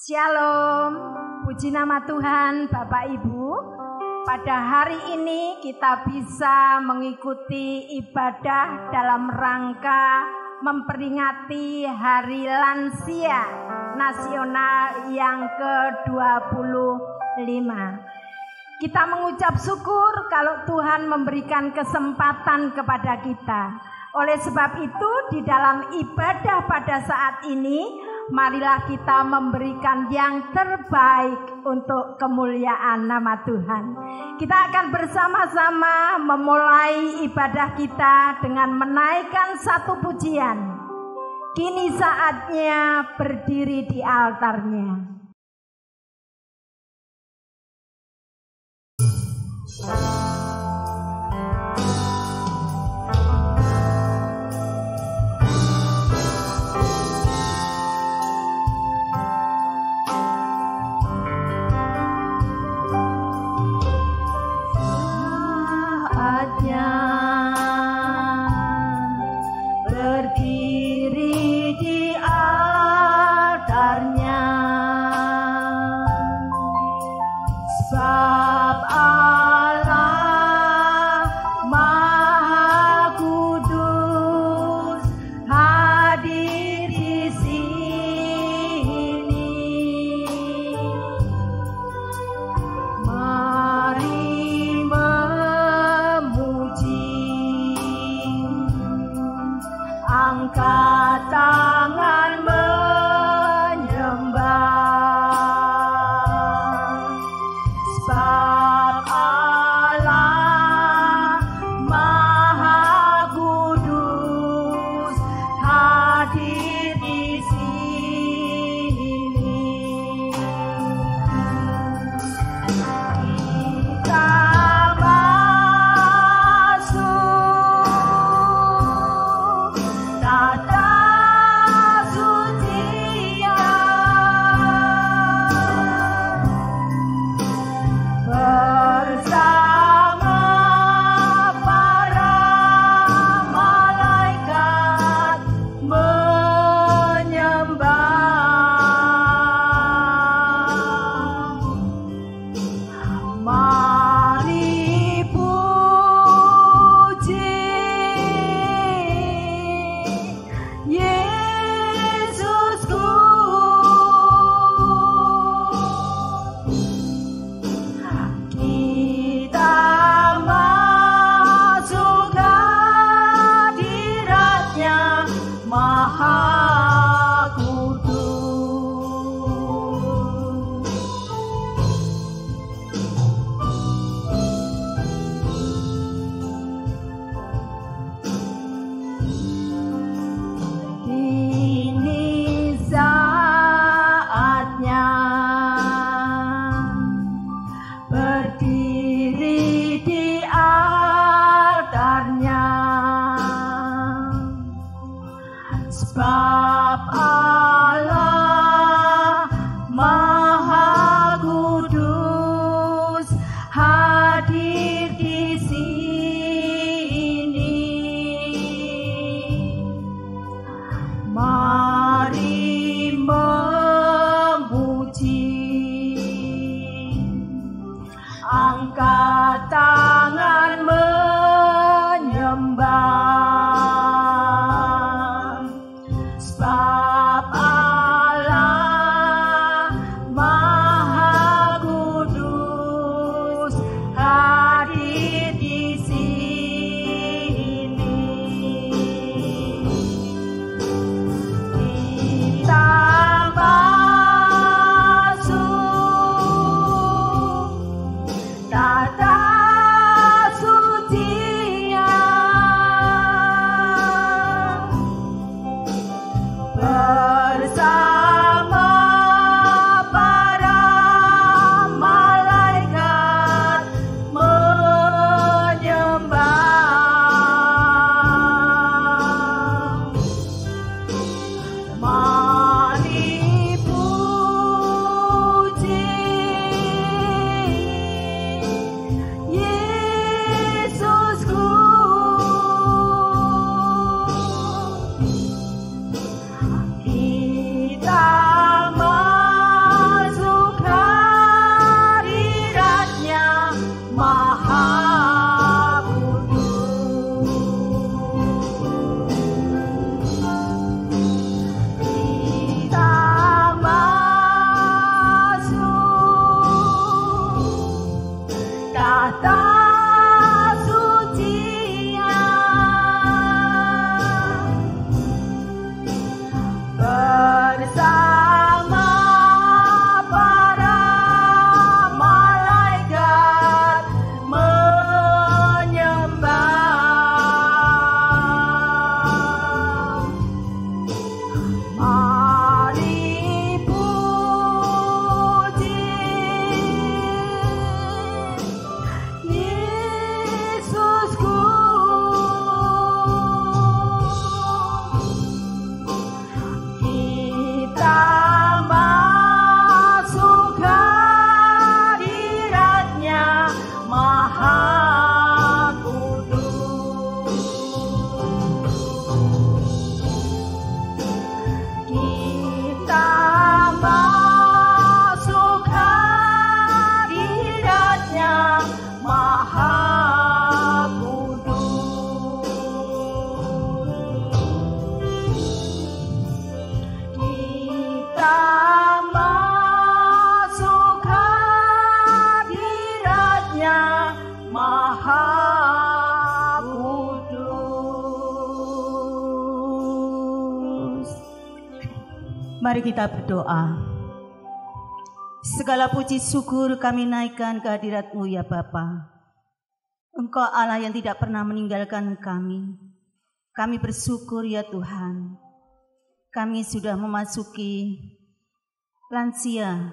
Shalom, puji nama Tuhan Bapak Ibu. Pada hari ini kita bisa mengikuti ibadah dalam rangka memperingati Hari Lansia Nasional yang ke-25. Kita mengucap syukur kalau Tuhan memberikan kesempatan kepada kita. Oleh sebab itu di dalam ibadah pada saat ini, marilah kita memberikan yang terbaik untuk kemuliaan nama Tuhan. Kita akan bersama-sama memulai ibadah kita dengan menaikkan satu pujian. Kini saatnya berdiri di altarnya. Berdiri di altarnya. Mari kita berdoa. Segala puji syukur kami naikkan ke hadirat-Mu ya Bapa. Engkau Allah yang tidak pernah meninggalkan kami. Kami bersyukur ya Tuhan. Kami sudah memasuki lansia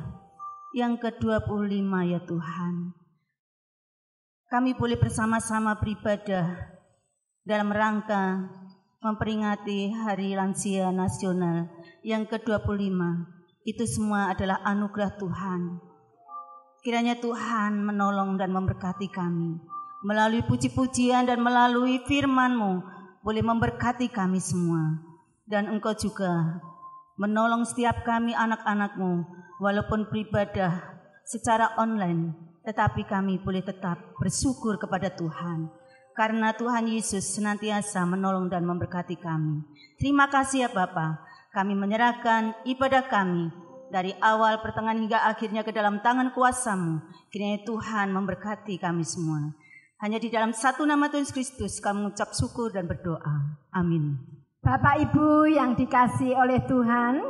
yang ke-25 ya Tuhan. Kami boleh bersama-sama beribadah dalam rangka memperingati Hari Lansia Nasional yang ke-25. Itu semua adalah anugerah Tuhan. Kiranya Tuhan menolong dan memberkati kami. Melalui puji-pujian dan melalui firman-Mu boleh memberkati kami semua. Dan Engkau juga menolong setiap kami anak-anak-Mu, walaupun beribadah secara online, tetapi kami boleh tetap bersyukur kepada Tuhan. Karena Tuhan Yesus senantiasa menolong dan memberkati kami. Terima kasih ya Bapa. Kami menyerahkan ibadah kami dari awal, pertengahan hingga akhirnya ke dalam tangan kuasa-Mu. Kiranya Tuhan memberkati kami semua. Hanya di dalam satu nama Tuhan Kristus kami mengucap syukur dan berdoa. Amin. Bapak Ibu yang dikasihi oleh Tuhan,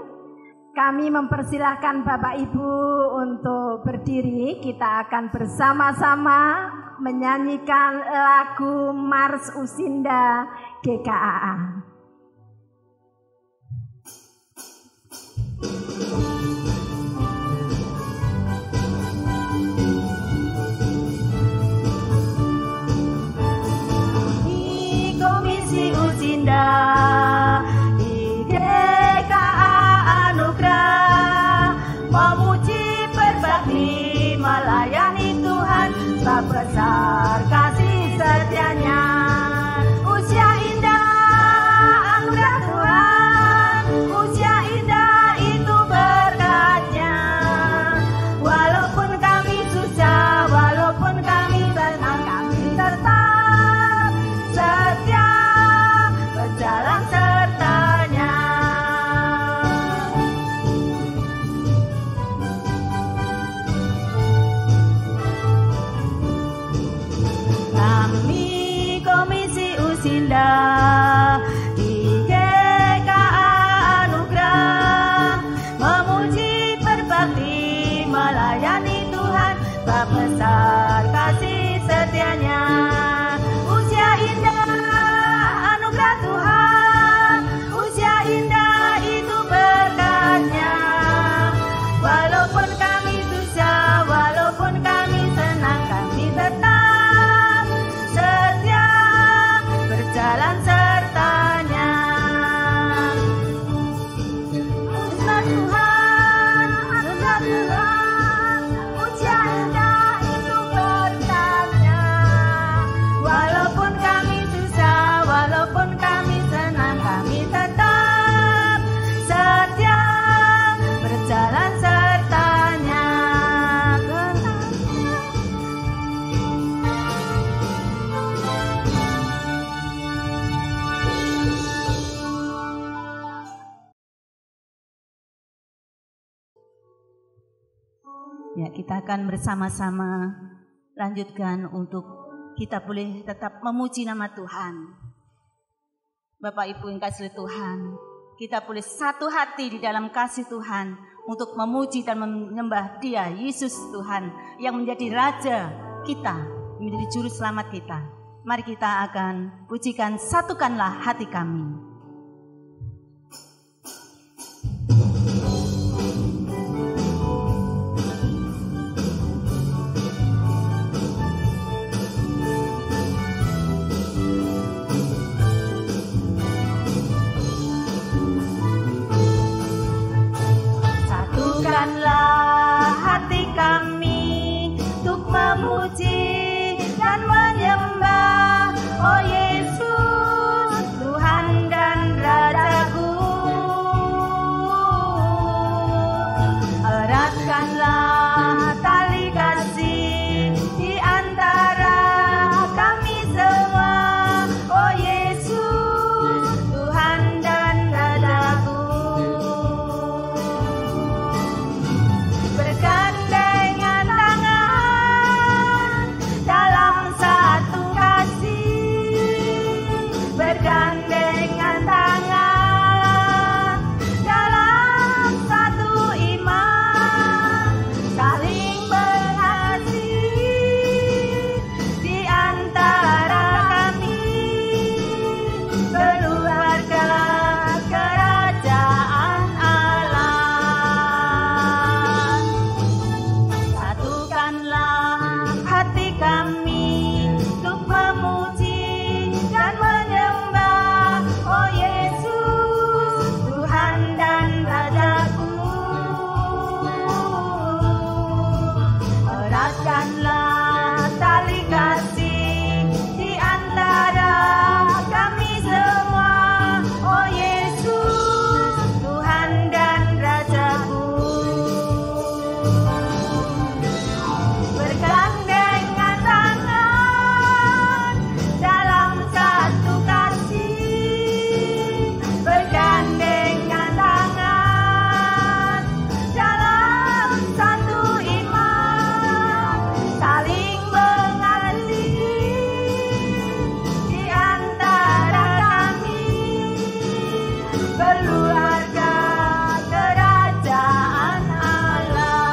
kami mempersilahkan Bapak Ibu untuk berdiri. Kita akan bersama-sama menyanyikan lagu Mars Usinda GKAA. Di Komisi Usinda, di GKA Anugerah, memuji berbakti melayani Tuhan, sebab besar kasih setianya. Usia indah kita akan bersama-sama lanjutkan untuk kita boleh tetap memuji nama Tuhan. Bapak Ibu yang kasih Tuhan, kita boleh satu hati di dalam kasih Tuhan untuk memuji dan menyembah Dia, Yesus Tuhan, yang menjadi Raja kita, menjadi Juru Selamat kita. Mari kita akan pujikan, satukanlah hati kami. Satukanlah hati kami untuk memuji dan menyembah, oh Yesus, Tuhan dan Rajaku. Eratkanlah tali kasih di antara kami semua, oh Yesus, Tuhan dan Rajaku. Bergandengan tangan dalam satu kasih, bergandengan tangan dalam satu iman, saling mengasihi di antara kami, keluarga kerajaan Allah. Satukanlah hati kami untuk memuji dan menyembah, oh Yesus, Tuhan dan Rajaku. Eratkanlah tali kasih di antara kami semua, oh Yesus, Tuhan dan Rajaku. Bergandengan tangan dalam satu kasih, bergandengan tangan dalam satu iman, saling mengasihi di antara kami, keluarga kerajaan Allah.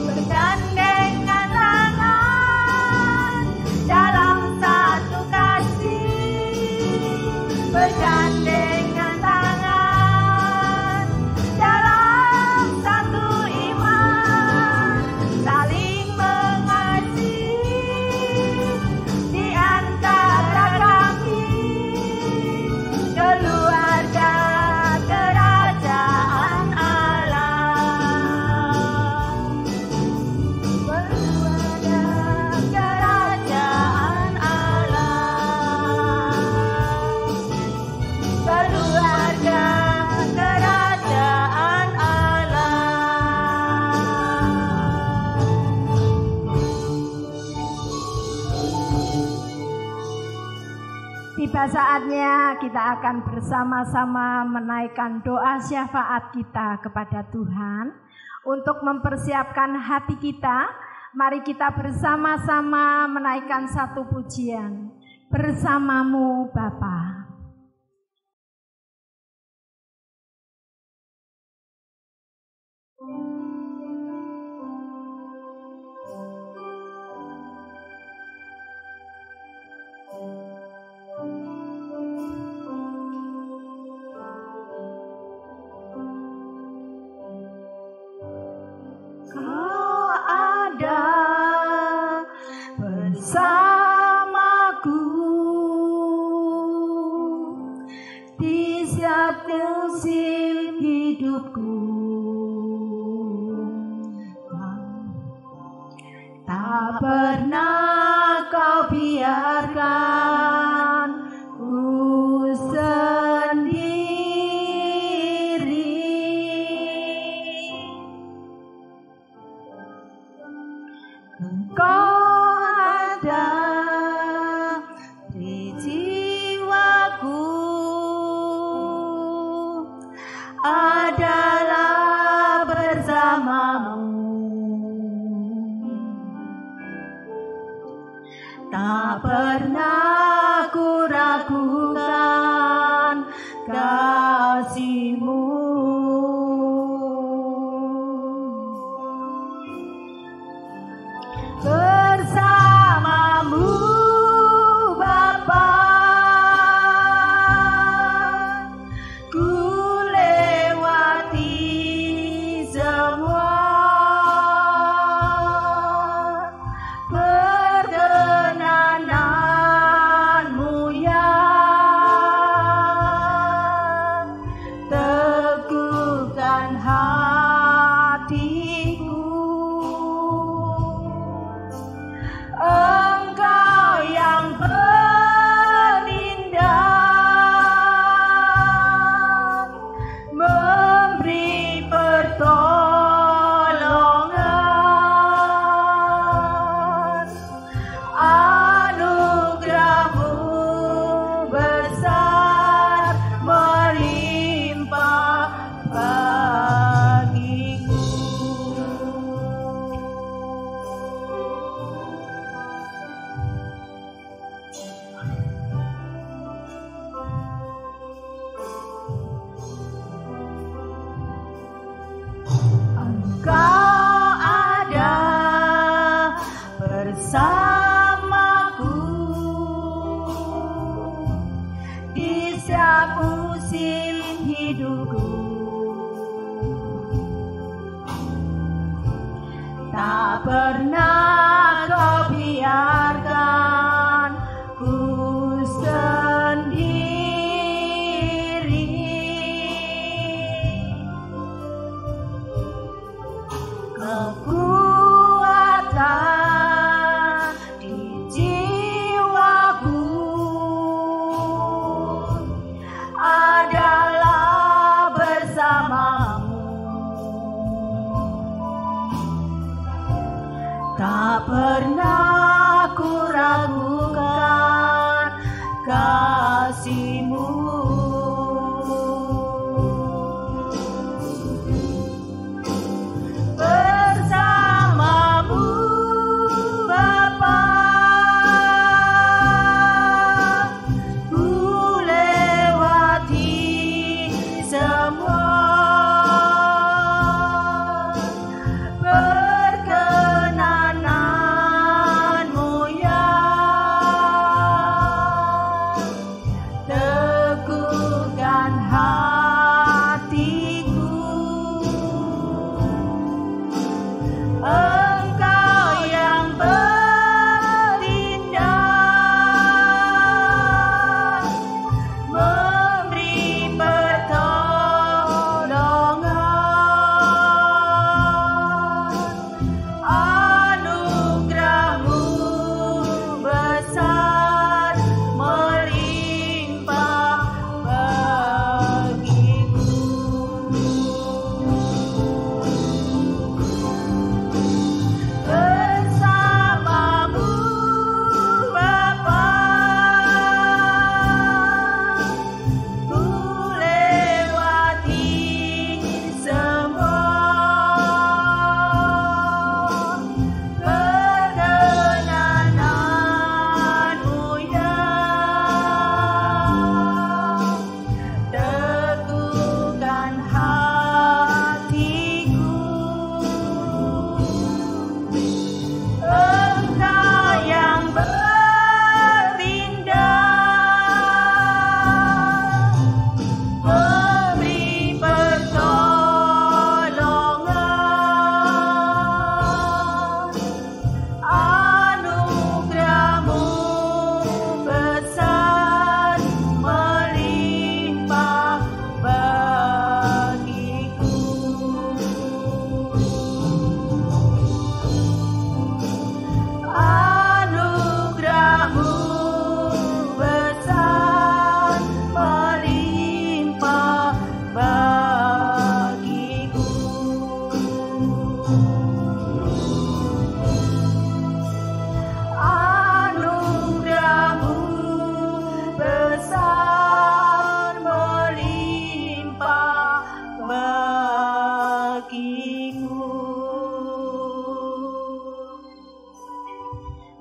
Bergandengan tangan dalam satu kasih, bergandengan tangan dalam satu iman, saling mengasihi di antara kami, keluarga kerajaan Allah. Keluarga kerajaan Allah. Keluarga kerajaan Allah. Tiba saatnya kita akan bersama-sama menaikkan doa syafaat kita kepada Tuhan. Untuk mempersiapkan hati kita, mari kita bersama-sama menaikkan satu pujian. Bersamamu Bapa. Kau ada bersamaku di setiap musim hidupku. Tak pernah kau biarkan ku sendiri. Engkau ada di jiwaku, adalah bersama tak pernah ku ragukan kasih-Mu. Bersama-Mu Bapa, ku lewati semua perkenanan-Mu ya, teguhkan hatiku. Engkau yang penindak, memberi pertolongan, anugerah-Mu besar melimpah bagiku. Engkau ada bersamaku di setiap musim hidupku. Tak pernah Kau biarkan ku sendiri. Kekuatan di jiwaku adalah bersama-Mu. Tak pernah ku ragukan kasih-Mu. Bersama-Mu Bapa, ku lewati semua perkenanan-Mu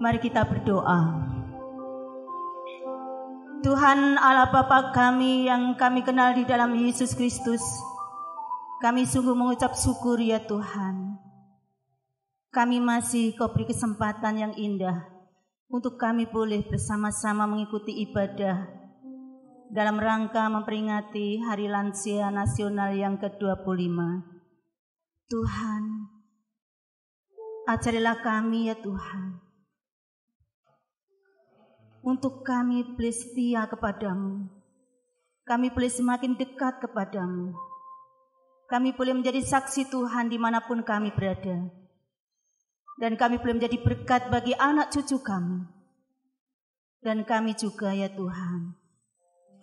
Mari kita berdoa. Tuhan Allah Bapa kami yang kami kenal di dalam Yesus Kristus, kami sungguh mengucap syukur ya Tuhan. Kami masih Kau beri kesempatan yang indah untuk kami boleh bersama-sama mengikuti ibadah dalam rangka memperingati Hari Lansia Nasional yang ke-25. Tuhan, ajarilah kami ya Tuhan, untuk kami boleh setia kepadamu, kami boleh semakin dekat kepadamu, kami boleh menjadi saksi Tuhan dimanapun kami berada, dan kami boleh menjadi berkat bagi anak cucu kami, dan kami juga ya Tuhan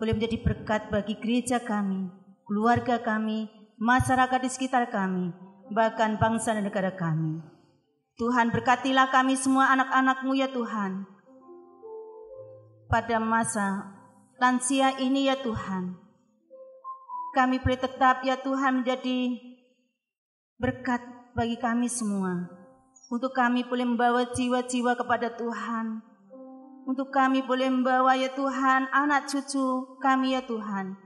boleh menjadi berkat bagi gereja kami, keluarga kami, masyarakat di sekitar kami, bahkan bangsa dan negara kami. Tuhan, berkatilah kami semua anak-anak-Mu ya Tuhan, pada masa lansia ini ya Tuhan, kami boleh tetap ya Tuhan menjadi berkat bagi kami semua, untuk kami boleh membawa jiwa-jiwa kepada Tuhan, untuk kami boleh membawa ya Tuhan anak cucu kami ya Tuhan,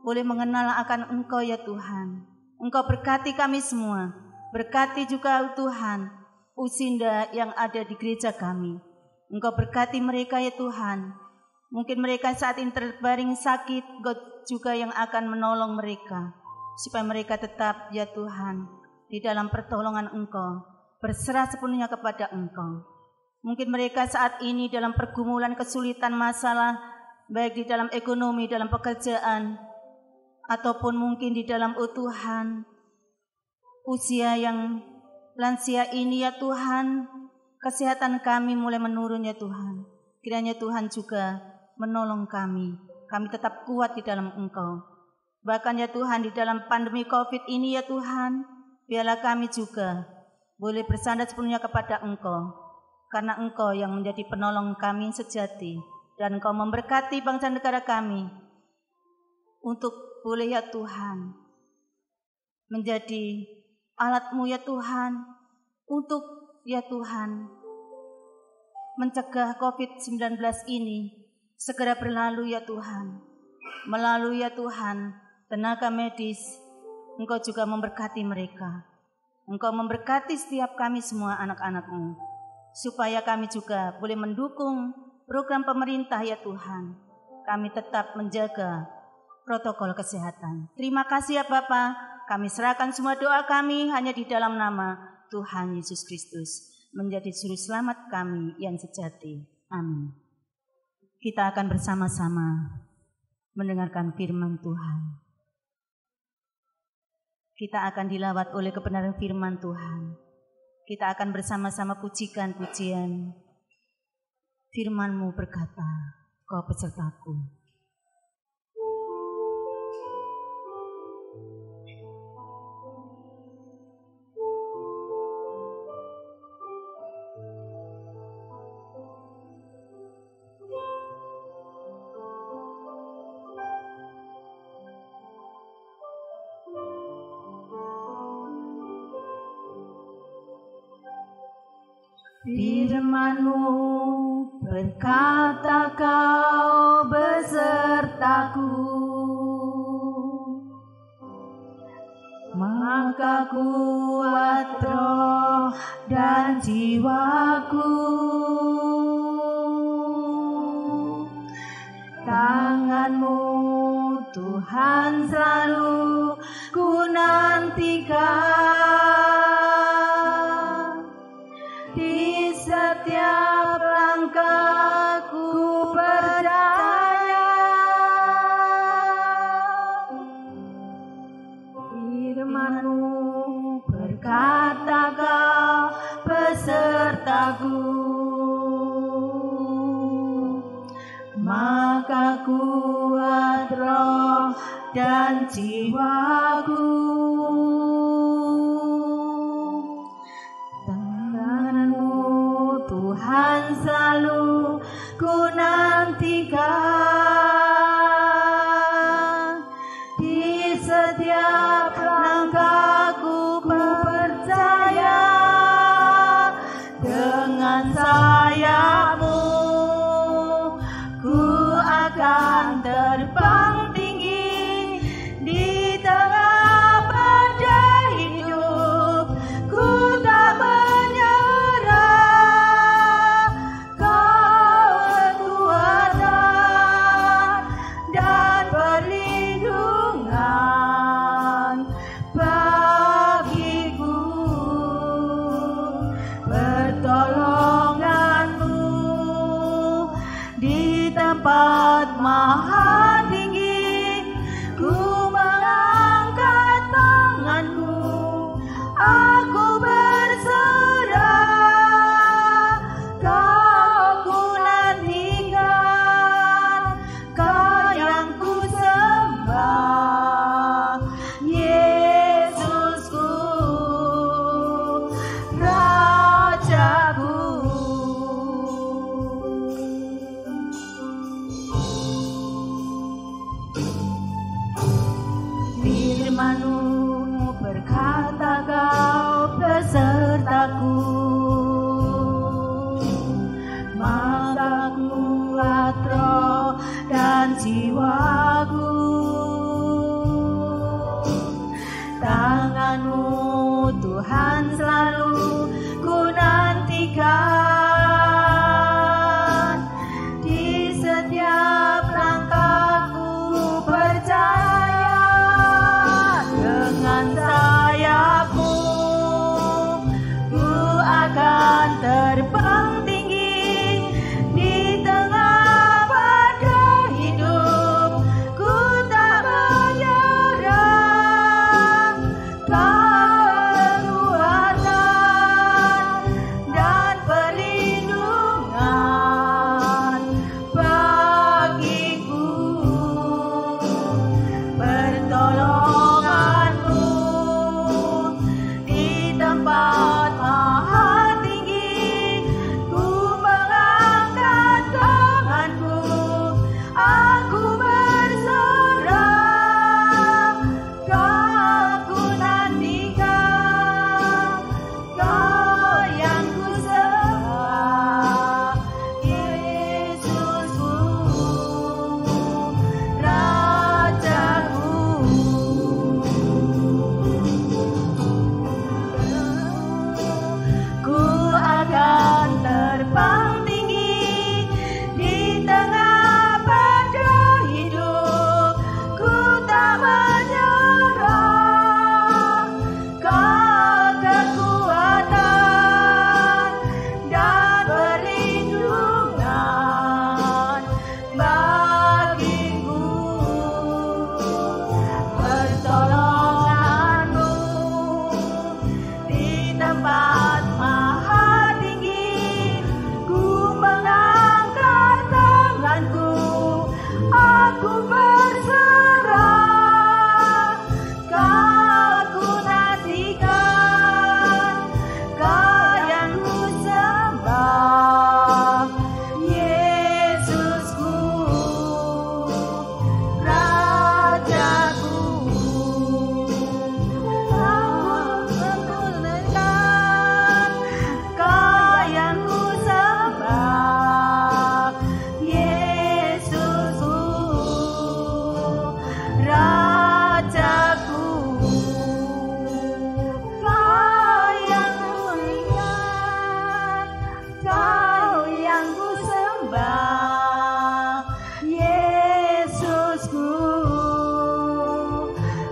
boleh mengenal akan Engkau ya Tuhan. Engkau berkati kami semua, berkati juga Tuhan usinda yang ada di gereja kami. Engkau berkati mereka ya Tuhan. Mungkin mereka saat ini terbaring sakit, Engkau juga yang akan menolong mereka, supaya mereka tetap ya Tuhan di dalam pertolongan Engkau, berserah sepenuhnya kepada Engkau. Mungkin mereka saat ini dalam pergumulan, kesulitan, masalah, baik di dalam ekonomi, dalam pekerjaan, ataupun mungkin di dalam Tuhan usia yang lansia ini ya Tuhan, kesehatan kami mulai menurun ya Tuhan. Kiranya Tuhan juga menolong kami. Kami tetap kuat di dalam Engkau. Bahkan ya Tuhan di dalam pandemi COVID ini ya Tuhan, biarlah kami juga boleh bersandar sepenuhnya kepada Engkau. Karena Engkau yang menjadi penolong kami sejati. Dan Engkau memberkati bangsa negara kami. Untuk boleh ya Tuhan menjadi alat-Mu ya Tuhan. Untuk ya Tuhan mencegah COVID-19 ini segera berlalu ya Tuhan. Melalui ya Tuhan tenaga medis, Engkau juga memberkati mereka. Engkau memberkati setiap kami semua anak-anak-Mu, supaya kami juga boleh mendukung program pemerintah ya Tuhan. Kami tetap menjaga protokol kesehatan. Terima kasih ya Bapa. Kami serahkan semua doa kami hanya di dalam nama Tuhan Yesus Kristus, menjadi juru selamat kami yang sejati. Amin. Kita akan bersama-sama mendengarkan firman Tuhan. Kita akan dilawat oleh kebenaran firman Tuhan. Kita akan bersama-sama pujikan pujian. Firman-Mu berkata, Kau pesertaku. Firman-Mu berkata Kau besertaku, maka kuat roh dan jiwaku. Tangan-Mu Tuhan selalu ku nantikan, di setiap langkahku percaya. Firman-Mu berkata Kau besertaku, maka kuat roh dan jiwaku. Tuhan selalu ku nantikan, di setiap langkahku ku percaya. dengan sayapmu ku akan terbang tinggi di tengah badai hidup. Ku tak menyerah, Kau kekuatan dan perlindungan bagiku. Pertolonganmu di tempat maha tinggi, ku mengangkat tanganku, aku berserah. Kau ku nantikan, Kau yang ku sembah, Yesusku, Rajaku. Firman-Mu berkata, Kau besertaku, maka kuat roh dan jiwaku. Tangan-Mu Tuhan selalu ku nantikan, di setiap langkahku percaya. Dengan sayapmu ku akan terbang tinggi di tengah badai hidup. Ku tak menyerah, kekuatan dan perlindungan bagiku. Pertolonganmu di tempat maha tinggi, ku mengangkat tanganku, aku berserah. Kau ku nantikan, Kau yang ku sembah, Yesusku, Rajaku. Ku akan terbang tinggi di tengah badai hidup. Ku tak menyerah, Kau kekuatan dan perlindungan bagiku. Pertolonganmu di tempat maha tinggi, ku mengangkat tanganku, aku berserah. Kau ku nantikan, Kau yang ku sembah, Yesusku, Rajaku. Kau yang ku sembah, Yesusku, Rajaku. Kau yang ku ingat, Kau yang ku sembah, Yesusku,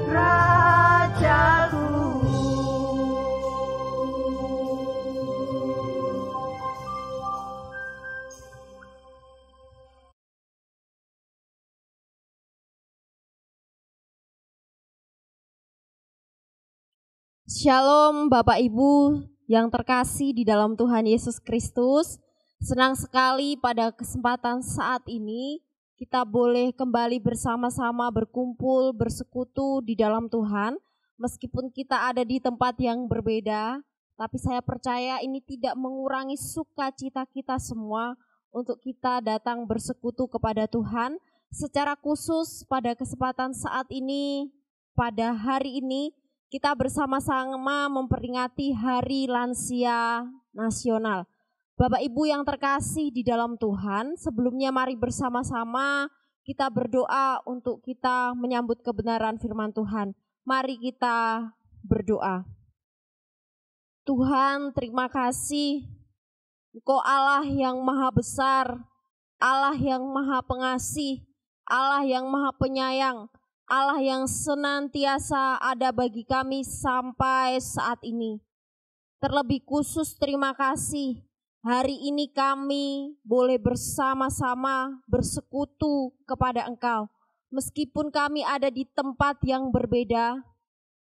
Rajaku. Shalom Bapak Ibu yang terkasih di dalam Tuhan Yesus Kristus. Senang sekali pada kesempatan saat ini kita boleh kembali bersama-sama berkumpul, bersekutu di dalam Tuhan. Meskipun kita ada di tempat yang berbeda, tapi saya percaya ini tidak mengurangi sukacita kita semua untuk kita datang bersekutu kepada Tuhan. Secara khusus pada kesempatan saat ini, pada hari ini, kita bersama-sama memperingati Hari Lansia Nasional. Bapak Ibu yang terkasih di dalam Tuhan, sebelumnya mari bersama-sama kita berdoa untuk kita menyambut kebenaran firman Tuhan. Mari kita berdoa. Tuhan, terima kasih. Engkau Allah yang maha besar, Allah yang maha pengasih, Allah yang maha penyayang, Allah yang senantiasa ada bagi kami sampai saat ini. Terlebih khusus terima kasih. Hari ini kami boleh bersama-sama bersekutu kepada Engkau. Meskipun kami ada di tempat yang berbeda,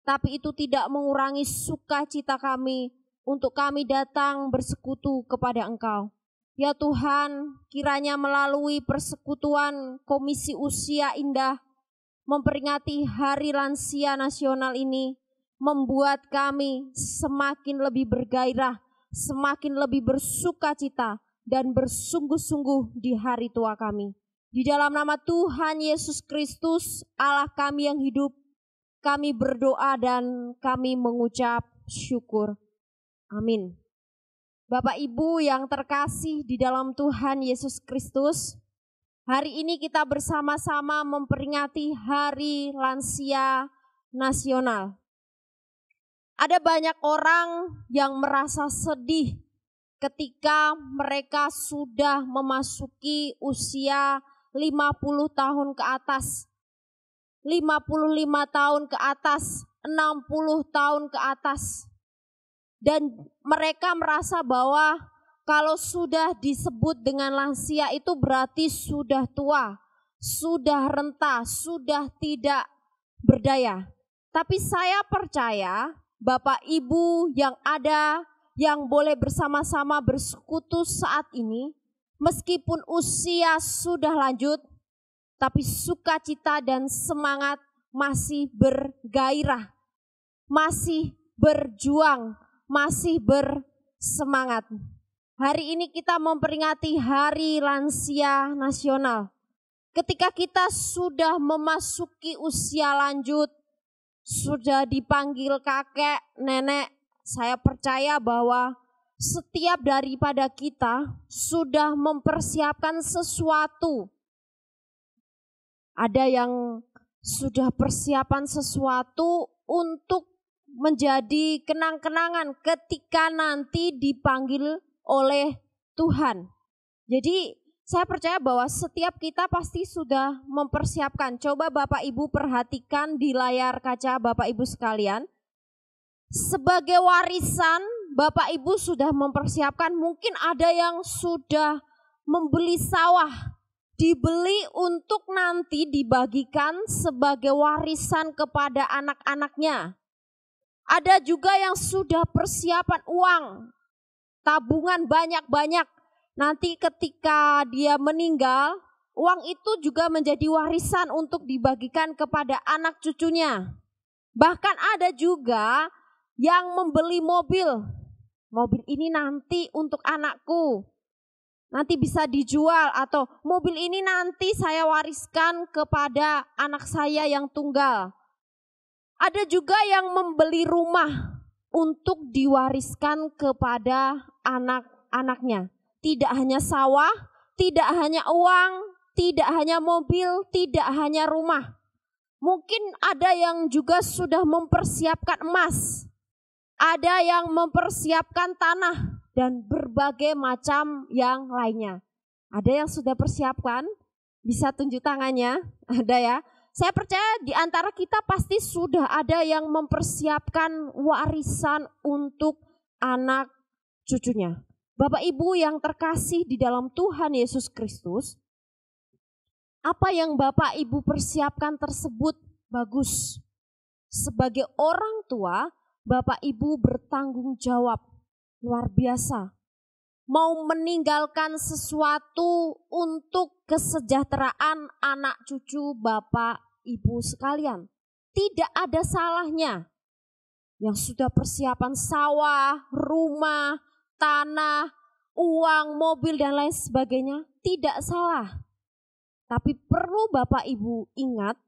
tapi itu tidak mengurangi sukacita kami untuk kami datang bersekutu kepada Engkau. Ya Tuhan, kiranya melalui persekutuan Komisi Usia Indah memperingati Hari Lansia Nasional ini, membuat kami semakin lebih bergairah, semakin lebih bersukacita dan bersungguh-sungguh di hari tua kami. Di dalam nama Tuhan Yesus Kristus, Allah kami yang hidup, kami berdoa dan kami mengucap syukur. Amin. Bapak Ibu yang terkasih di dalam Tuhan Yesus Kristus, hari ini kita bersama-sama memperingati Hari Lansia Nasional. Ada banyak orang yang merasa sedih ketika mereka sudah memasuki usia 50 tahun ke atas, 55 tahun ke atas, 60 tahun ke atas. Dan mereka merasa bahwa kalau sudah disebut dengan lansia itu berarti sudah tua, sudah renta, sudah tidak berdaya. Tapi saya percaya Bapak Ibu yang ada, yang boleh bersama-sama bersekutu saat ini, meskipun usia sudah lanjut, tapi sukacita dan semangat masih bergairah, masih berjuang, masih bersemangat. Hari ini kita memperingati Hari Lansia Nasional. Ketika kita sudah memasuki usia lanjut, sudah dipanggil kakek, nenek, saya percaya bahwa setiap daripada kita sudah mempersiapkan sesuatu. Ada yang sudah persiapan sesuatu untuk menjadi kenang-kenangan ketika nanti dipanggil oleh Tuhan. Jadi saya percaya bahwa setiap kita pasti sudah mempersiapkan. Coba Bapak Ibu perhatikan di layar kaca Bapak Ibu sekalian. Sebagai warisan Bapak Ibu sudah mempersiapkan, mungkin ada yang sudah membeli sawah, dibeli untuk nanti dibagikan sebagai warisan kepada anak-anaknya. Ada juga yang sudah persiapan uang, tabungan banyak-banyak. Nanti ketika dia meninggal, uang itu juga menjadi warisan untuk dibagikan kepada anak cucunya. Bahkan ada juga yang membeli mobil. Mobil ini nanti untuk anakku, nanti bisa dijual, atau mobil ini nanti saya wariskan kepada anak saya yang tunggal. Ada juga yang membeli rumah untuk diwariskan kepada anak-anaknya. Tidak hanya sawah, tidak hanya uang, tidak hanya mobil, tidak hanya rumah. Mungkin ada yang juga sudah mempersiapkan emas. Ada yang mempersiapkan tanah dan berbagai macam yang lainnya. Ada yang sudah persiapkan? Bisa tunjuk tangannya? Ada ya? Saya percaya di antara kita pasti sudah ada yang mempersiapkan warisan untuk anak cucunya. Bapak Ibu yang terkasih di dalam Tuhan Yesus Kristus, apa yang Bapak Ibu persiapkan tersebut bagus. Sebagai orang tua, Bapak Ibu bertanggung jawab luar biasa. Mau meninggalkan sesuatu untuk kesejahteraan anak cucu Bapak Ibu sekalian. Tidak ada salahnya. Yang sudah persiapan sawah, rumah, tanah, uang, mobil dan lain sebagainya, tidak salah. Tapi perlu Bapak Ibu ingat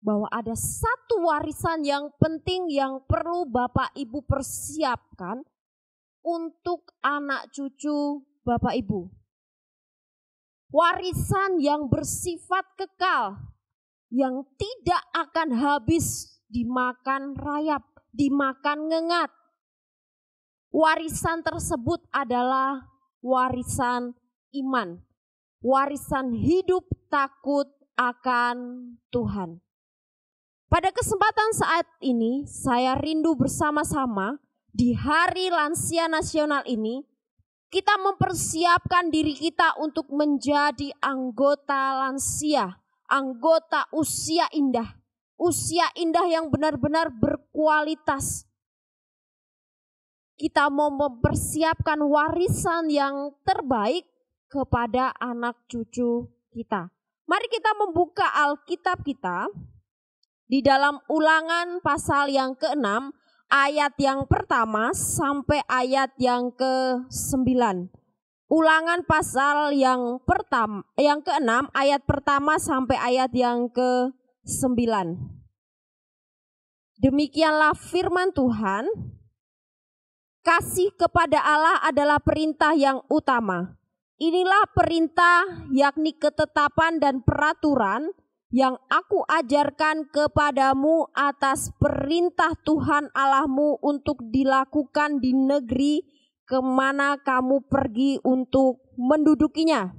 bahwa ada satu warisan yang penting yang perlu Bapak Ibu persiapkan, untuk anak cucu Bapak Ibu. Warisan yang bersifat kekal, yang tidak akan habis dimakan rayap, dimakan ngengat. Warisan tersebut adalah warisan iman, warisan hidup takut akan Tuhan. Pada kesempatan saat ini, saya rindu bersama-sama di Hari Lansia Nasional ini, kita mempersiapkan diri kita untuk menjadi anggota lansia, anggota usia indah yang benar-benar berkualitas. Kita mau mempersiapkan warisan yang terbaik kepada anak cucu kita. Mari kita membuka Alkitab kita di dalam Ulangan pasal yang ke-6, ayat yang pertama sampai ayat yang ke-9. Ulangan pasal yang ke-6, ayat pertama sampai ayat yang ke-9. Demikianlah firman Tuhan. Kasih kepada Allah adalah perintah yang utama. Inilah perintah, yakni ketetapan dan peraturan yang aku ajarkan kepadamu atas perintah Tuhan Allahmu untuk dilakukan di negeri kemana kamu pergi untuk mendudukinya,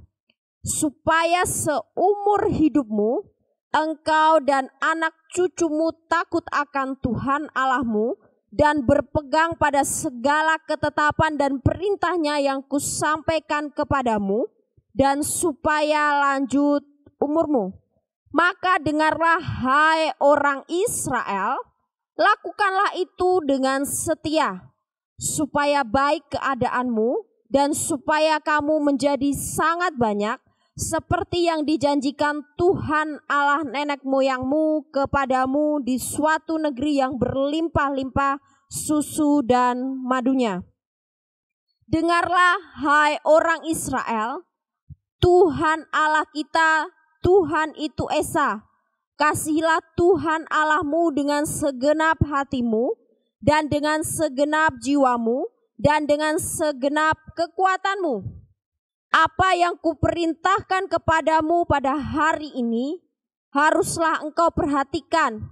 supaya seumur hidupmu engkau dan anak cucumu takut akan Tuhan Allahmu dan berpegang pada segala ketetapan dan perintahnya yang kusampaikan kepadamu, dan supaya lanjut umurmu. Maka dengarlah, hai orang Israel, lakukanlah itu dengan setia, supaya baik keadaanmu dan supaya kamu menjadi sangat banyak, seperti yang dijanjikan Tuhan Allah nenek moyangmu kepadamu di suatu negeri yang berlimpah-limpah susu dan madunya. Dengarlah, hai orang Israel, Tuhan Allah kita, Tuhan itu Esa. Kasihilah Tuhan Allahmu dengan segenap hatimu dan dengan segenap jiwamu dan dengan segenap kekuatanmu. Apa yang kuperintahkan kepadamu pada hari ini haruslah engkau perhatikan,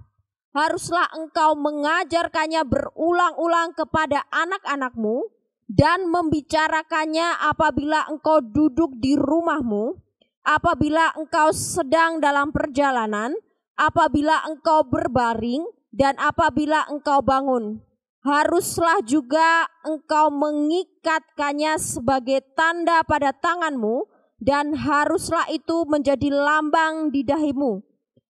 haruslah engkau mengajarkannya berulang-ulang kepada anak-anakmu dan membicarakannya apabila engkau duduk di rumahmu, apabila engkau sedang dalam perjalanan, apabila engkau berbaring, dan apabila engkau bangun. Haruslah juga engkau mengikatkannya sebagai tanda pada tanganmu, dan haruslah itu menjadi lambang di dahimu.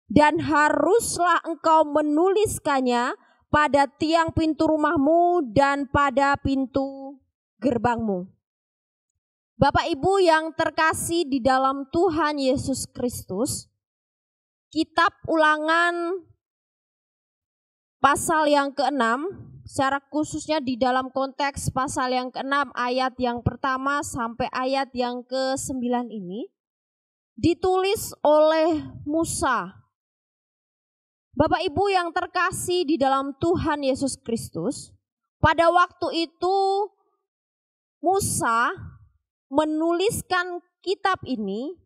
Dan haruslah engkau menuliskannya pada tiang pintu rumahmu dan pada pintu gerbangmu. Bapak Ibu yang terkasih di dalam Tuhan Yesus Kristus, kitab Ulangan pasal yang ke-6, secara khususnya di dalam konteks pasal yang ke-6 ayat yang pertama sampai ayat yang ke-9 ini, ditulis oleh Musa. Bapak Ibu yang terkasih di dalam Tuhan Yesus Kristus, pada waktu itu Musa menuliskan kitab ini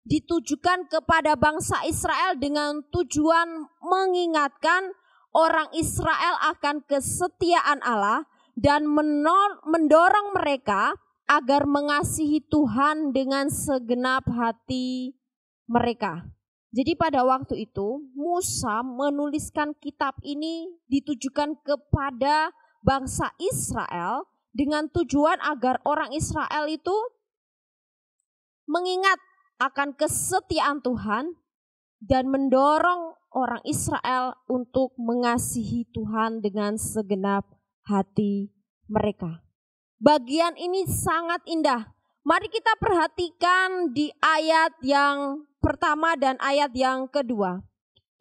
ditujukan kepada bangsa Israel dengan tujuan mengingatkan orang Israel akan kesetiaan Allah dan mendorong mereka agar mengasihi Tuhan dengan segenap hati mereka. Jadi pada waktu itu Musa menuliskan kitab ini ditujukan kepada bangsa Israel dengan tujuan agar orang Israel itu mengingat akan kesetiaan Tuhan dan mendorong orang Israel untuk mengasihi Tuhan dengan segenap hati mereka. Bagian ini sangat indah. Mari kita perhatikan di ayat yang pertama dan ayat yang kedua.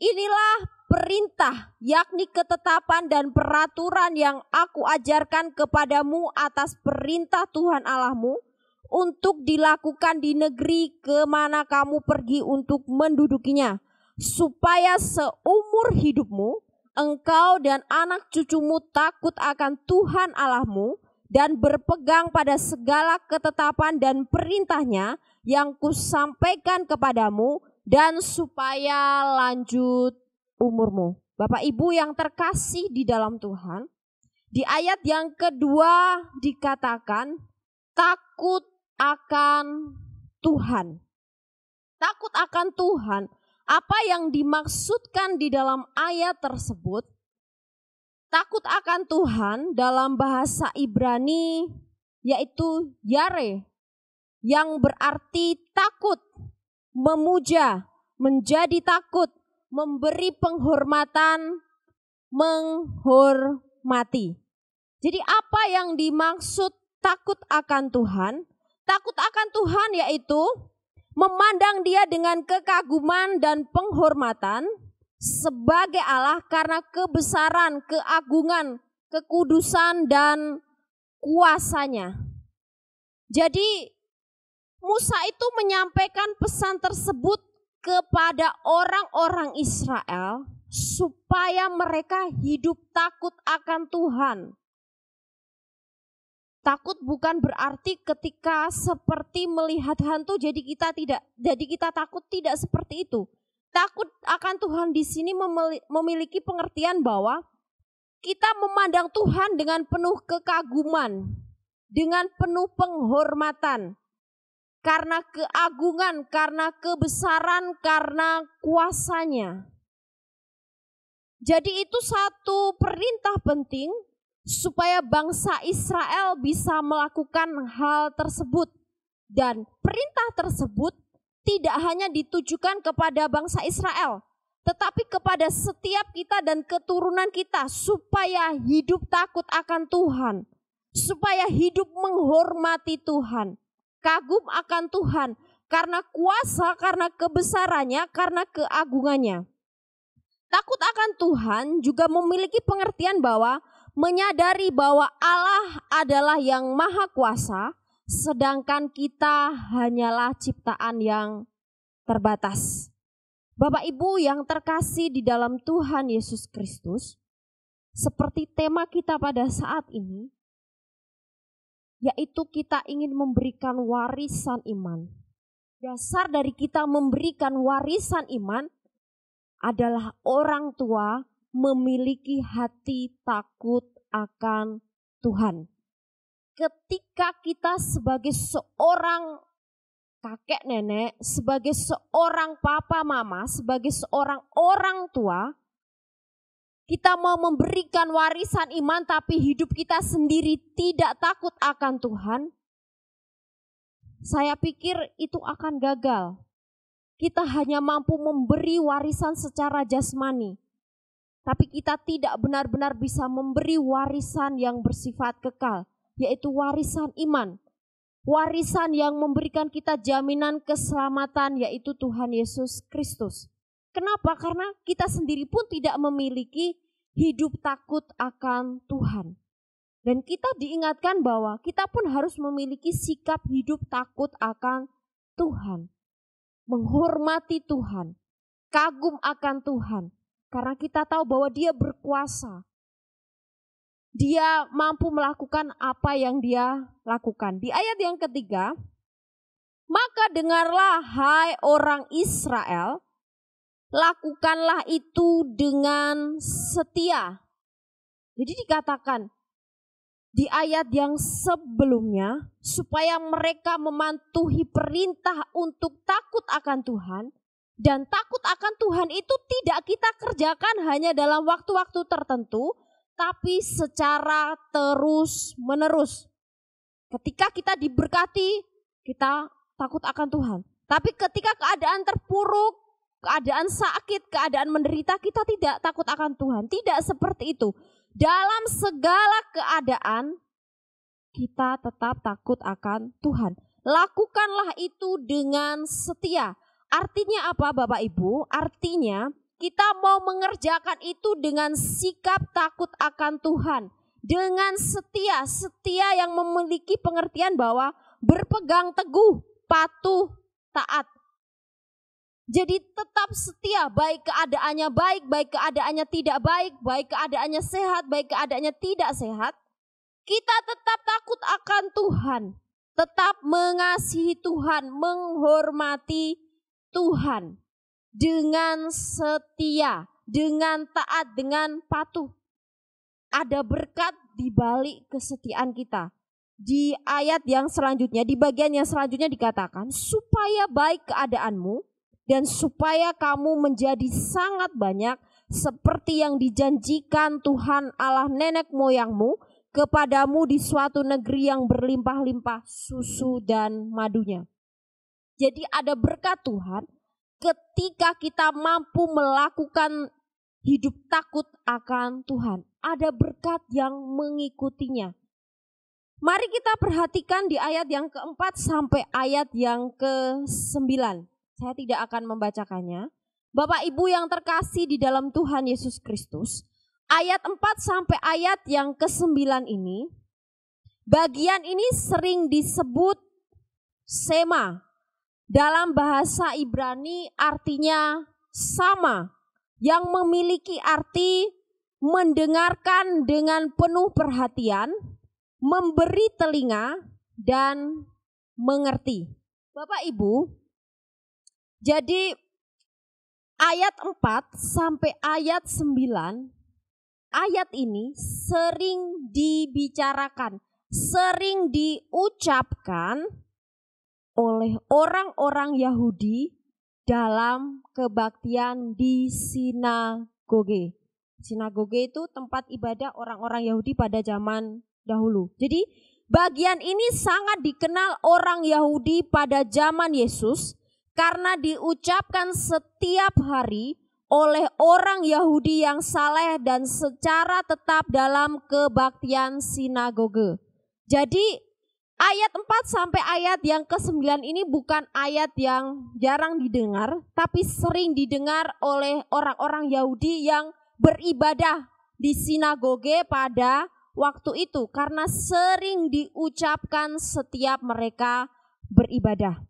Inilah perintah, yakni ketetapan dan peraturan yang aku ajarkan kepadamu atas perintah Tuhan Allahmu untuk dilakukan di negeri kemana kamu pergi untuk mendudukinya, supaya seumur hidupmu engkau dan anak cucumu takut akan Tuhan Allahmu dan berpegang pada segala ketetapan dan perintahnya yang kusampaikan kepadamu, dan supaya lanjut umurmu. Bapak Ibu yang terkasih di dalam Tuhan, di ayat yang kedua dikatakan takut akan Tuhan. Takut akan Tuhan. Apa yang dimaksudkan di dalam ayat tersebut? Takut akan Tuhan dalam bahasa Ibrani yaitu yare, yang berarti takut, memuja, menjadi takut, memberi penghormatan, menghormati. Jadi apa yang dimaksud takut akan Tuhan? Takut akan Tuhan yaitu memandang Dia dengan kekaguman dan penghormatan sebagai Allah karena kebesaran, keagungan, kekudusan dan kuasanya. Jadi Musa itu menyampaikan pesan tersebut kepada orang-orang Israel supaya mereka hidup takut akan Tuhan. Takut bukan berarti ketika seperti melihat hantu jadi kita takut, tidak seperti itu. Takut akan Tuhan di sini memiliki pengertian bahwa kita memandang Tuhan dengan penuh kekaguman, dengan penuh penghormatan, karena keagungan, karena kebesaran, karena kuasanya. Jadi itu satu perintah penting supaya bangsa Israel bisa melakukan hal tersebut. Dan perintah tersebut tidak hanya ditujukan kepada bangsa Israel, tetapi kepada setiap kita dan keturunan kita supaya hidup takut akan Tuhan, supaya hidup menghormati Tuhan, kagum akan Tuhan karena kuasa, karena kebesarannya, karena keagungannya. Takut akan Tuhan juga memiliki pengertian bahwa menyadari bahwa Allah adalah yang maha kuasa, sedangkan kita hanyalah ciptaan yang terbatas. Bapak Ibu yang terkasih di dalam Tuhan Yesus Kristus, seperti tema kita pada saat ini, yaitu kita ingin memberikan warisan iman. Dasar dari kita memberikan warisan iman adalah orang tua memiliki hati takut akan Tuhan. Ketika kita sebagai seorang kakek nenek, sebagai seorang papa mama, sebagai seorang orang tua, kita mau memberikan warisan iman tapi hidup kita sendiri tidak takut akan Tuhan, saya pikir itu akan gagal. Kita hanya mampu memberi warisan secara jasmani, tapi kita tidak benar-benar bisa memberi warisan yang bersifat kekal, yaitu warisan iman. Warisan yang memberikan kita jaminan keselamatan, yaitu Tuhan Yesus Kristus. Kenapa? Karena kita sendiri pun tidak memiliki hidup takut akan Tuhan. Dan kita diingatkan bahwa kita pun harus memiliki sikap hidup takut akan Tuhan. Menghormati Tuhan, kagum akan Tuhan. Karena kita tahu bahwa Dia berkuasa. Dia mampu melakukan apa yang Dia lakukan. Di ayat yang ketiga, maka dengarlah hai orang Israel, lakukanlah itu dengan setia. Jadi dikatakan di ayat yang sebelumnya, supaya mereka mematuhi perintah untuk takut akan Tuhan. Dan takut akan Tuhan itu tidak kita kerjakan hanya dalam waktu-waktu tertentu, tapi secara terus-menerus. Ketika kita diberkati, kita takut akan Tuhan. Tapi ketika keadaan terpuruk, keadaan sakit, keadaan menderita, kita tidak takut akan Tuhan. Tidak seperti itu. Dalam segala keadaan, kita tetap takut akan Tuhan. Lakukanlah itu dengan setia. Artinya apa Bapak Ibu? Artinya kita mau mengerjakan itu dengan sikap takut akan Tuhan. Dengan setia, setia yang memiliki pengertian bahwa berpegang teguh, patuh, taat. Jadi tetap setia, baik keadaannya baik, baik keadaannya tidak baik, baik keadaannya sehat, baik keadaannya tidak sehat. kita tetap takut akan Tuhan, tetap mengasihi Tuhan, menghormati Tuhan dengan setia, dengan taat, dengan patuh. Ada berkat di balik kesetiaan kita. Di ayat yang selanjutnya, di bagian yang selanjutnya dikatakan, supaya baik keadaanmu dan supaya kamu menjadi sangat banyak seperti yang dijanjikan Tuhan Allah nenek moyangmu kepadamu di suatu negeri yang berlimpah-limpah susu dan madunya. Jadi ada berkat Tuhan ketika kita mampu melakukan hidup takut akan Tuhan. Ada berkat yang mengikutinya. Mari kita perhatikan di ayat yang keempat sampai ayat yang ke-9. Saya tidak akan membacakannya. Bapak Ibu yang terkasih di dalam Tuhan Yesus Kristus, ayat 4 sampai ayat yang ke-9 ini, bagian ini sering disebut sema. Dalam bahasa Ibrani artinya sama, yang memiliki arti mendengarkan dengan penuh perhatian, memberi telinga, dan mengerti. Bapak Ibu, jadi ayat 4 sampai ayat 9, ayat ini sering dibicarakan, sering diucapkan oleh orang-orang Yahudi dalam kebaktian di sinagoge. Sinagoge itu tempat ibadah orang-orang Yahudi pada zaman dahulu. Jadi bagian ini sangat dikenal orang Yahudi pada zaman Yesus karena diucapkan setiap hari oleh orang Yahudi yang saleh dan secara tetap dalam kebaktian sinagoge. Jadi ayat 4 sampai ayat yang ke-9 ini bukan ayat yang jarang didengar, tapi sering didengar oleh orang-orang Yahudi yang beribadah di sinagoge pada waktu itu karena sering diucapkan setiap mereka beribadah.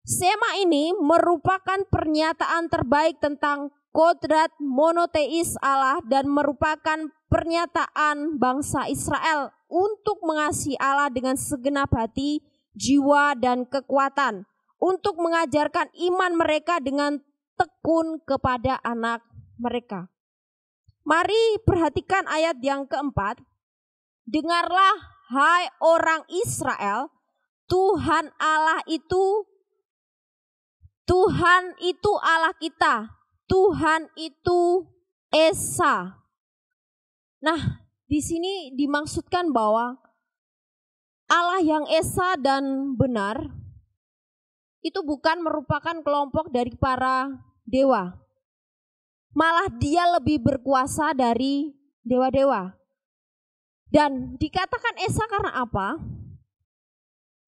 Sema ini merupakan pernyataan terbaik tentang kodrat monoteis Allah dan merupakan pernyataan bangsa Israel untuk mengasihi Allah dengan segenap hati, jiwa, dan kekuatan, untuk mengajarkan iman mereka dengan tekun kepada anak mereka. Mari perhatikan ayat yang keempat. Dengarlah hai orang Israel, Tuhan itu Allah kita, Tuhan itu Esa. Nah, di sini dimaksudkan bahwa Allah yang Esa dan benar itu bukan merupakan kelompok dari para dewa. Malah dia lebih berkuasa dari dewa-dewa. Dan dikatakan Esa karena apa?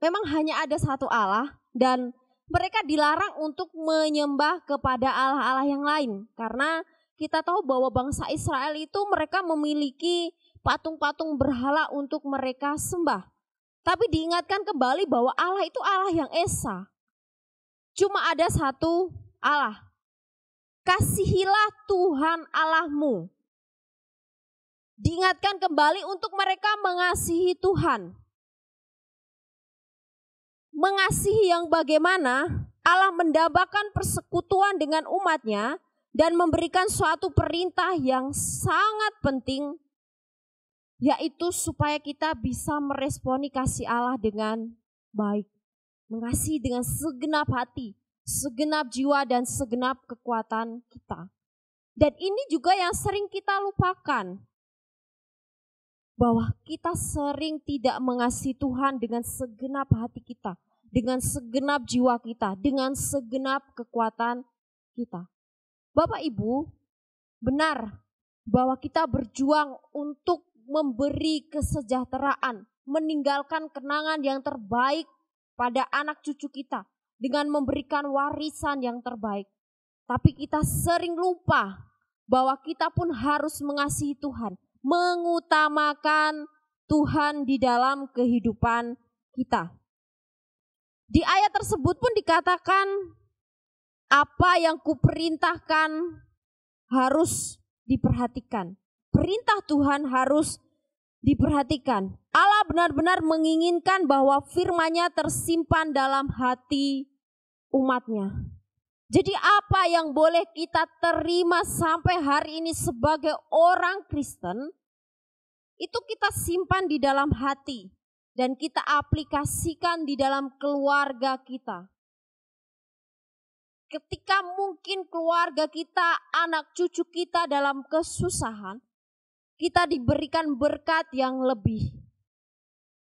Memang hanya ada satu Allah dan mereka dilarang untuk menyembah kepada Allah-Allah yang lain. Karena kita tahu bahwa bangsa Israel itu mereka memiliki patung-patung berhala untuk mereka sembah. Tapi diingatkan kembali bahwa Allah itu Allah yang Esa. Cuma ada satu Allah. Kasihilah Tuhan Allahmu. Diingatkan kembali untuk mereka mengasihi Tuhan. Mengasihi yang bagaimana? Allah mendambakan persekutuan dengan umatnya dan memberikan suatu perintah yang sangat penting, yaitu supaya kita bisa meresponi kasih Allah dengan baik. Mengasihi dengan segenap hati, segenap jiwa, dan segenap kekuatan kita. Dan ini juga yang sering kita lupakan. Bahwa kita sering tidak mengasihi Tuhan dengan segenap hati kita, dengan segenap jiwa kita, dengan segenap kekuatan kita. Bapak Ibu, benar bahwa kita berjuang untuk memberi kesejahteraan, meninggalkan kenangan yang terbaik pada anak cucu kita dengan memberikan warisan yang terbaik. Tapi kita sering lupa bahwa kita pun harus mengasihi Tuhan, mengutamakan Tuhan di dalam kehidupan kita. Di ayat tersebut pun dikatakan apa yang kuperintahkan harus diperhatikan. Perintah Tuhan harus diperhatikan. Allah benar-benar menginginkan bahwa firman-Nya tersimpan dalam hati umat-Nya. Jadi apa yang boleh kita terima sampai hari ini sebagai orang Kristen, itu kita simpan di dalam hati dan kita aplikasikan di dalam keluarga kita. Ketika mungkin keluarga kita, anak cucu kita dalam kesusahan, kita diberikan berkat yang lebih.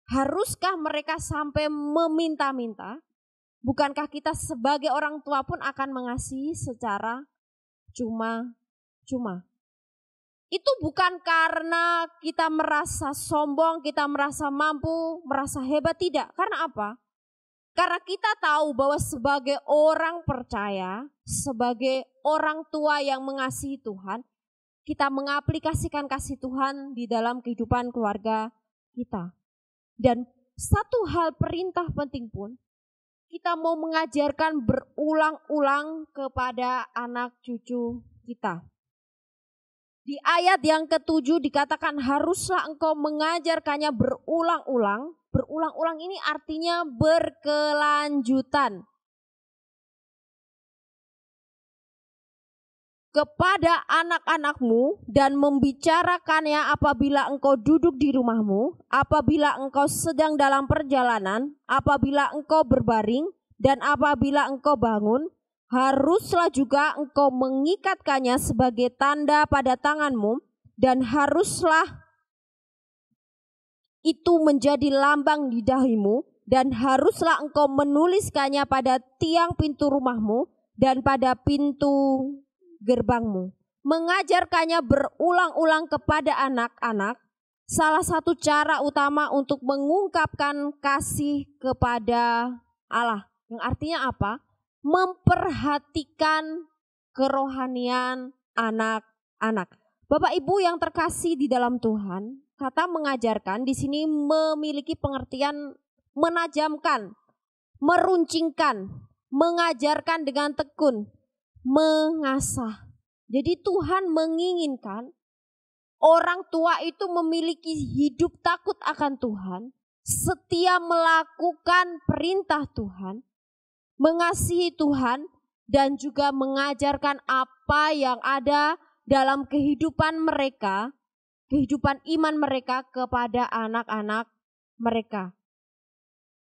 Haruskah mereka sampai meminta-minta? Bukankah kita sebagai orang tua pun akan mengasihi secara cuma-cuma? Itu bukan karena kita merasa sombong, kita merasa mampu, merasa hebat, tidak. Karena apa? Karena kita tahu bahwa sebagai orang percaya, sebagai orang tua yang mengasihi Tuhan, kita mengaplikasikan kasih Tuhan di dalam kehidupan keluarga kita. Dan satu hal perintah penting pun, kita mau mengajarkan berulang-ulang kepada anak cucu kita. Di ayat yang ke-7 dikatakan haruslah engkau mengajarkannya berulang-ulang. Berulang-ulang ini artinya berkelanjutan. Kepada anak-anakmu dan membicarakannya apabila engkau duduk di rumahmu, apabila engkau sedang dalam perjalanan, apabila engkau berbaring, dan apabila engkau bangun, haruslah juga engkau mengikatkannya sebagai tanda pada tanganmu, dan haruslah itu menjadi lambang di dahimu, dan haruslah engkau menuliskannya pada tiang pintu rumahmu dan pada pintu gerbangmu. Mengajarkannya berulang-ulang kepada anak-anak salah satu cara utama untuk mengungkapkan kasih kepada Allah. Yang artinya apa? Memperhatikan kerohanian anak-anak. Bapak Ibu yang terkasih di dalam Tuhan, kata mengajarkan di sini memiliki pengertian menajamkan, meruncingkan, mengajarkan dengan tekun, mengasah. Jadi Tuhan menginginkan orang tua itu memiliki hidup takut akan Tuhan, setia melakukan perintah Tuhan, mengasihi Tuhan, dan juga mengajarkan apa yang ada dalam kehidupan mereka, kehidupan iman mereka kepada anak-anak mereka.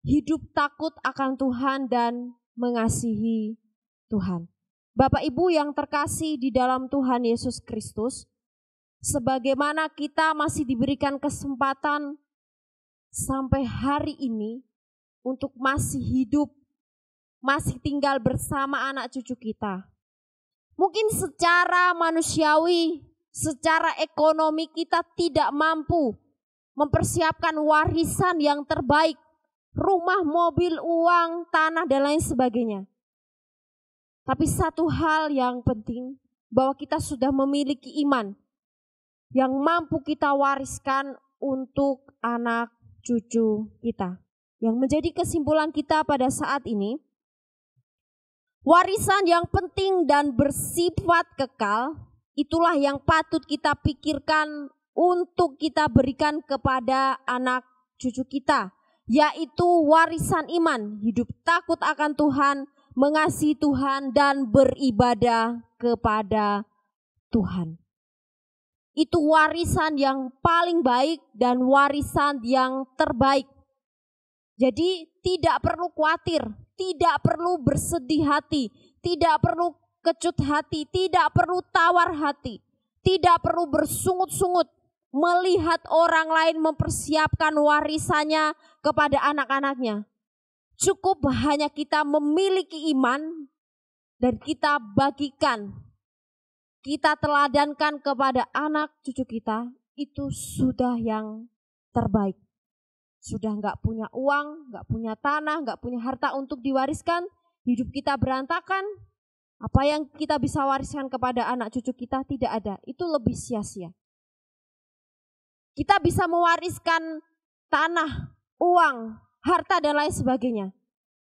Hidup takut akan Tuhan dan mengasihi Tuhan. Bapak Ibu yang terkasih di dalam Tuhan Yesus Kristus, sebagaimana kita masih diberikan kesempatan sampai hari ini untuk masih hidup, masih tinggal bersama anak cucu kita. Mungkin secara manusiawi, secara ekonomi kita tidak mampu mempersiapkan warisan yang terbaik, rumah, mobil, uang, tanah, dan lain sebagainya. Tapi satu hal yang penting, bahwa kita sudah memiliki iman yang mampu kita wariskan untuk anak cucu kita. Yang menjadi kesimpulan kita pada saat ini, warisan yang penting dan bersifat kekal, itulah yang patut kita pikirkan untuk kita berikan kepada anak cucu kita, yaitu warisan iman, hidup takut akan Tuhan, mengasihi Tuhan, dan beribadah kepada Tuhan. Itu warisan yang paling baik dan warisan yang terbaik. Jadi tidak perlu khawatir, tidak perlu bersedih hati, tidak perlu kecut hati, tidak perlu tawar hati, tidak perlu bersungut-sungut melihat orang lain mempersiapkan warisannya kepada anak-anaknya. Cukup hanya kita memiliki iman dan kita bagikan, kita teladankan kepada anak cucu kita, itu sudah yang terbaik. Sudah gak punya uang, gak punya tanah, gak punya harta untuk diwariskan, hidup kita berantakan, apa yang kita bisa wariskan kepada anak cucu kita tidak ada, itu lebih sia-sia. Kita bisa mewariskan tanah, uang, harta, dan lain sebagainya.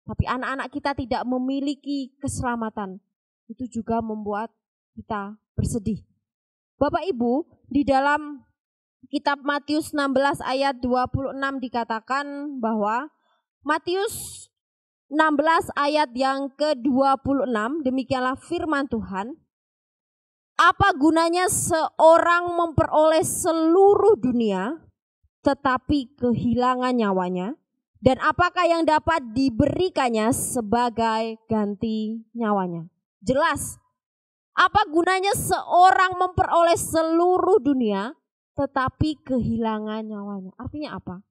Tapi anak-anak kita tidak memiliki keselamatan. Itu juga membuat kita bersedih. Bapak Ibu, di dalam kitab Matius 16 ayat 26 dikatakan bahwa Matius 16 ayat yang ke-26, demikianlah firman Tuhan. Apa gunanya seorang memperoleh seluruh dunia tetapi kehilangan nyawanya? Dan apakah yang dapat diberikannya sebagai ganti nyawanya? Jelas, apa gunanya seorang memperoleh seluruh dunia tetapi kehilangan nyawanya? Artinya apa?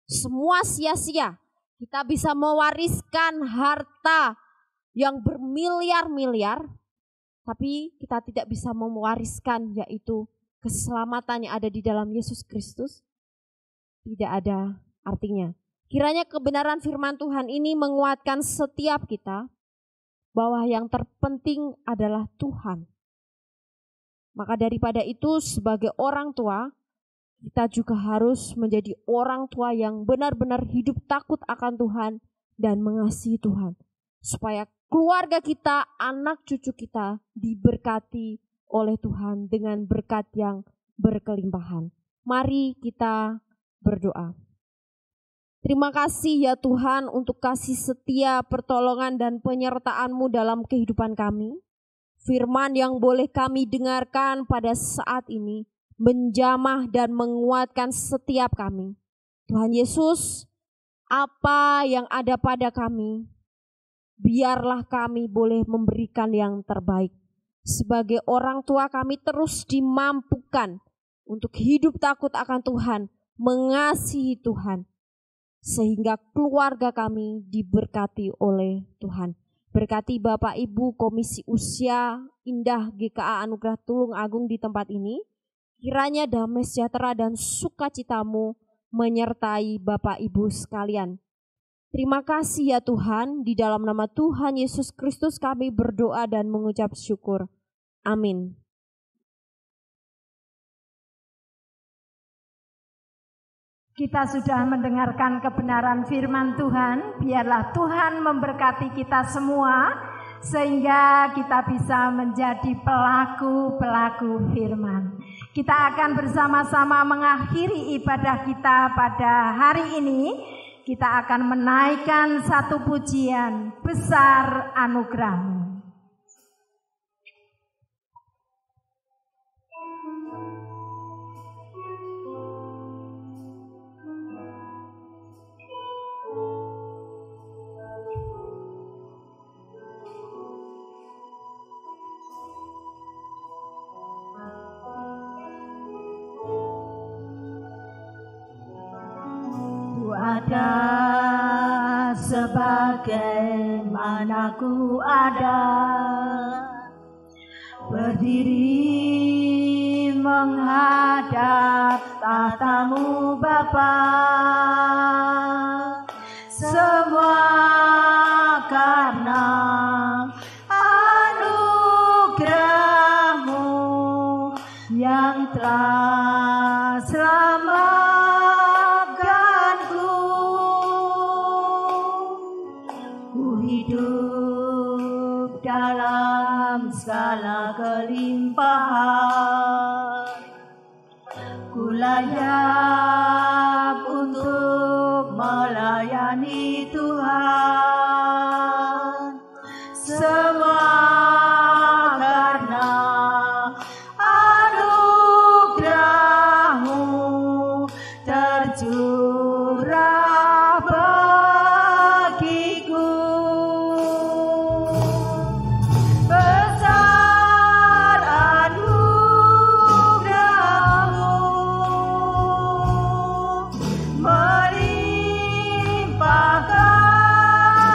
Semua sia-sia. Kita bisa mewariskan harta yang bermiliar-miliar, tapi kita tidak bisa mewariskan yaitu keselamatan yang ada di dalam Yesus Kristus. Tidak ada artinya. Kiranya kebenaran firman Tuhan ini menguatkan setiap kita bahwa yang terpenting adalah Tuhan. Maka daripada itu sebagai orang tua, kita juga harus menjadi orang tua yang benar-benar hidup takut akan Tuhan dan mengasihi Tuhan. Supaya keluarga kita, anak cucu kita diberkati oleh Tuhan dengan berkat yang berkelimpahan. Mari kita berdoa. Terima kasih ya Tuhan untuk kasih setia, pertolongan dan penyertaan-Mu dalam kehidupan kami. Firman yang boleh kami dengarkan pada saat ini menjamah dan menguatkan setiap kami. Tuhan Yesus, apa yang ada pada kami, biarlah kami boleh memberikan yang terbaik. Sebagai orang tua kami terus dimampukan untuk hidup takut akan Tuhan, mengasihi Tuhan, sehingga keluarga kami diberkati oleh Tuhan. Berkati Bapak Ibu Komisi Usia Indah GKA Anugerah Tulung Agung di tempat ini. Kiranya damai sejahtera dan sukacita-Mu menyertai Bapak Ibu sekalian. Terima kasih ya Tuhan, di dalam nama Tuhan Yesus Kristus kami berdoa dan mengucap syukur. Amin. Kita sudah mendengarkan kebenaran firman Tuhan. Biarlah Tuhan memberkati kita semua sehingga kita bisa menjadi pelaku-pelaku firman. Kita akan bersama-sama mengakhiri ibadah kita pada hari ini. Kita akan menaikkan satu pujian, Besar Anugerah-Mu. Ada sebagaimana ku ada, berdiri menghadap tahta-Mu Bapa. Semua karena anugerah-Mu yang telah selamat. Hidup dalam segala kelimpahan, ku layak untuk melayani Tuhan. Semua karena anugerah-Mu tercurah bagiku. Melimpahkan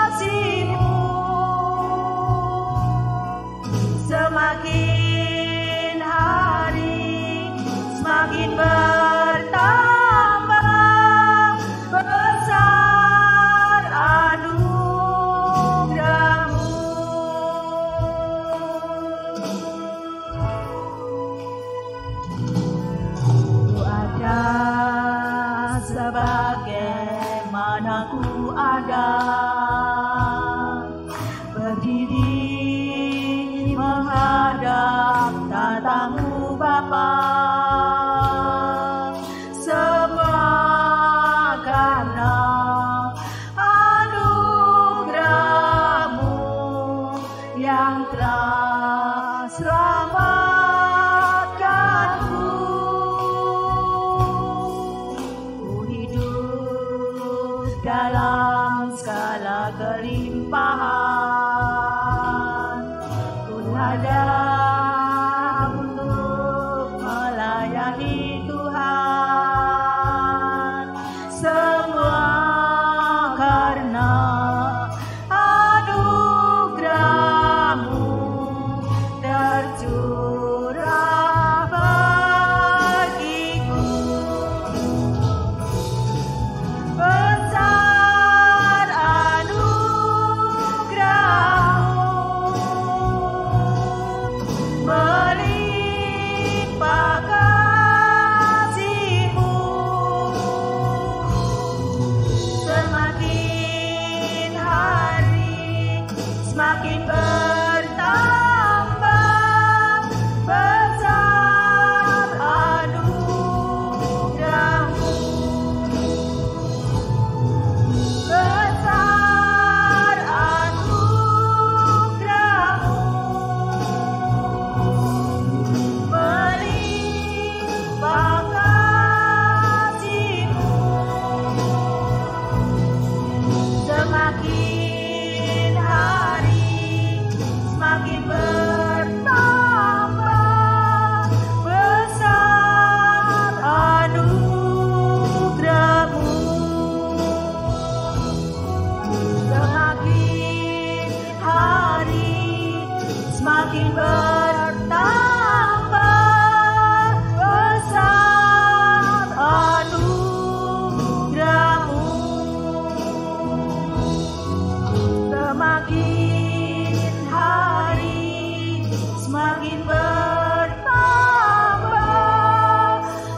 semakin bertambah besar anugerah-Mu. Besar anugerah-Mu, melimpah kasih-Mu, semakin hari semakin bertambah besar anugerah-Mu, semakin hari semakin bertambah besar anugerah-Mu, semakin hari semakin bertambah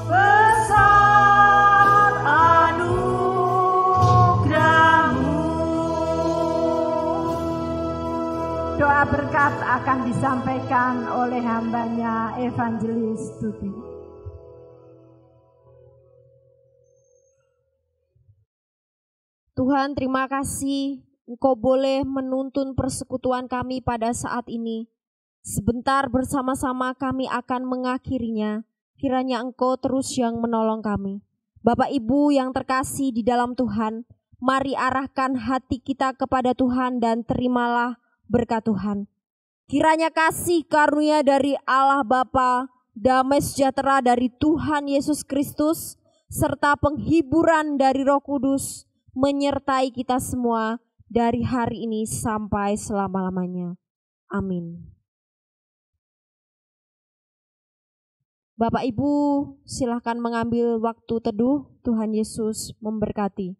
besar anugerah-Mu. Doa berkat akan disampaikan oleh hambanya Evangelis Tuti. Tuhan, terima kasih Engkau boleh menuntun persekutuan kami pada saat ini. Sebentar bersama-sama kami akan mengakhirinya. Kiranya Engkau terus yang menolong kami. Bapak Ibu yang terkasih di dalam Tuhan, mari arahkan hati kita kepada Tuhan dan terimalah berkat Tuhan. Kiranya kasih karunia dari Allah Bapa, damai sejahtera dari Tuhan Yesus Kristus, serta penghiburan dari Roh Kudus menyertai kita semua dari hari ini sampai selama-lamanya. Amin. Bapak Ibu, silakan mengambil waktu teduh. Tuhan Yesus memberkati.